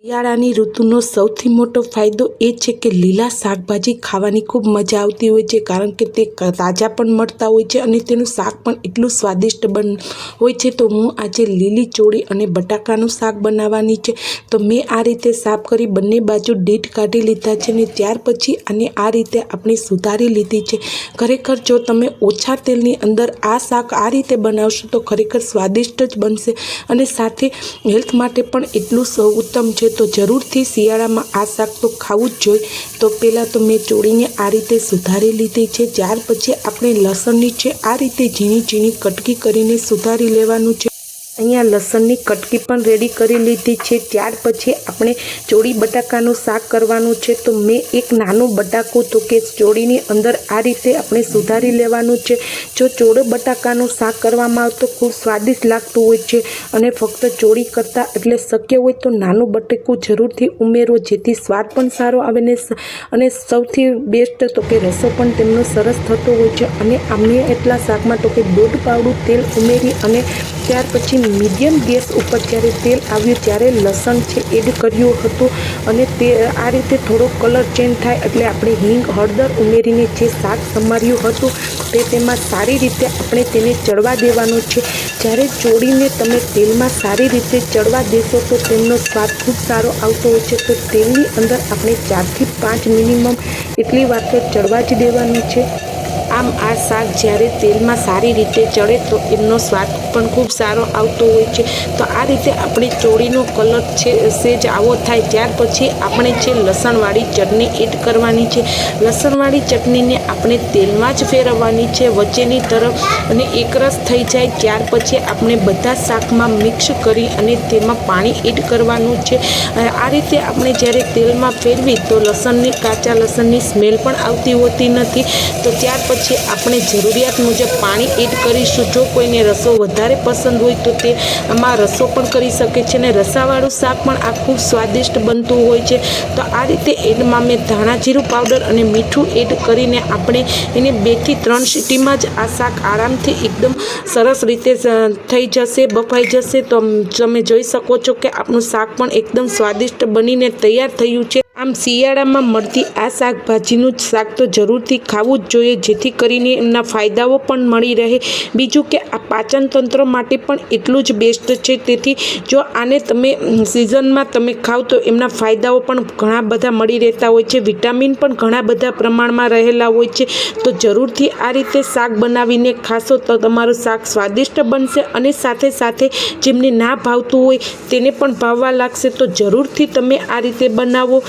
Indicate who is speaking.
Speaker 1: શિયાળાની ઋતુનો સૌથી મોટો ફાયદો એ છે કે લીલા શાકભાજી ખાવાની ખૂબ મજા આવતી હોય છે, કારણ કે તે તાજા પણ મળતા હોય છે અને તેનું શાક પણ એટલું સ્વાદિષ્ટ હોય છે. તો હું આજે લીલી ચોળી અને બટાકાનું શાક બનાવવાની છે. તો મેં આ રીતે સાફ કરી બંને બાજુ ડીટ કાઢી લીધા છે ને ત્યાર પછી આને આ રીતે આપણે સુધારી લીધી છે. ખરેખર જો તમે ઓછા તેલની અંદર આ શાક આ રીતે બનાવશો તો ખરેખર સ્વાદિષ્ટ જ બનશે અને સાથે હેલ્થ માટે પણ એટલું ઉત્તમ છે. તો જરૂરથી શિયાળામાં આ શાક તો ખાવું જ જોઈએ. તો પહેલાં તો મેં ચોળીને આ રીતે સુધારી લીધી છે. ત્યાર પછી આપણે લસણની છે આ રીતે ઝીણી ઝીણી કટકી કરીને સુધારી લેવાનું છે. અહીંયા લસણની કટકી પણ રેડી કરી લીધી છે. ત્યાર પછી આપણે ચોળી બટાકાનું શાક કરવાનું છે. તો મેં એક નાનું બટાકું તો કે ચોળીની અંદર આ રીતે આપણે સુધારી લેવાનું છે. જો ચોળો બટાકાનું શાક કરવામાં આવે તો ખૂબ સ્વાદિષ્ટ લાગતું હોય છે અને ફક્ત ચોળી કરતાં એટલે શક્ય હોય તો નાનું બટાકું જરૂરથી ઉમેરો, જેથી સ્વાદ પણ સારો આવે ને અને સૌથી બેસ્ટ તો કે રસો પણ તેમનો સરસ થતો હોય છે. અને અમે એટલા શાકમાં તો કે 1.5 પાવડું તેલ ઉમેરી અને ત્યાર પછી મીડિયમ ગેસ ઉપર જ્યારે તેલ આવ્યું ત્યારે લસણ છે એડ કર્યું હતું અને તે આ રીતે થોડો કલર ચેન્જ થાય એટલે આપણે હિંગ હળદર ઉમેરીને જે શાક સમાર્યું હતું તે તેમાં સારી રીતે આપણે તેને ચડવા દેવાનું છે. જ્યારે ચોળીને તમે તેલમાં સારી રીતે ચડવા દેશો તો તેમનો સ્વાદ ખૂબ સારો આવતો હોય છે. તો તેલની અંદર આપણે 4 થી 5 મિનિમમ એટલી વાર તો ચડવા જ દેવાનું છે. આમ આ શાક જ્યારે તેલમાં સારી રીતે ચડે તો એમનો સ્વાદ પણ ખૂબ સારો આવતો હોય છે. તો આ રીતે આપણી ચોળીનો કલર છે સેજ આવો થાય ત્યાર પછી આપણે છે લસણવાળી ચટણી એડ કરવાની છે. લસણવાળી ચટણીને આપણે તેલમાં જ ફેરવવાની છે વચ્ચેની તરફ અને એકરસ થઈ જાય ત્યાર પછી આપણે બધા શાકમાં મિક્સ કરી અને તેમાં પાણી એડ કરવાનું છે. આ રીતે આપણે જ્યારે તેલમાં ફેરવી તો કાચા લસણની સ્મેલ પણ આવતી હોતી નથી. તો ત્યાર પછી આપણે જરૂરિયાત મુજબ પાણી એડ કરીશું. જો કોઈને રસો વધારે પસંદ હોય તો તે આમાં રસો પણ કરી શકે છે અને રસાવાળું શાક પણ આ ખૂબ સ્વાદિષ્ટ બનતું હોય છે. તો આ રીતે એડમાં મેં ધાણા જીરું પાવડર અને મીઠું એડ કરીને આપણે એને 2 થી 3 સીટીમાં જ આ શાક આરામથી એકદમ સરસ રીતે થઈ જશે, બફાઈ જશે. તો તમે જોઈ શકો છો કે આપણું શાક પણ એકદમ સ્વાદિષ્ટ બનીને તૈયાર થયું છે. આમ શિયાળામાં મળતી આ શાકભાજીનું જ શાક તો જરૂરથી ખાવું જ જોઈએ, જેથી કરીને એમના ફાયદાઓ પણ મળી રહે. બીજું કે આ પાચન તંત્ર માટે પણ એટલું જ બેસ્ટ છે. તેથી જો આને તમે સિઝનમાં તમે ખાવ તો એમના ફાયદાઓ પણ ઘણા બધા મળી રહેતા હોય છે. વિટામિન પણ ઘણા બધા પ્રમાણમાં રહેલા હોય છે. તો જરૂરથી આ રીતે શાક બનાવીને ખાશો તો તમારું શાક સ્વાદિષ્ટ બનશે અને સાથે સાથે જેમને ના ભાવતું હોય તેને પણ ભાવવા લાગશે. તો જરૂરથી તમે આ રીતે બનાવો.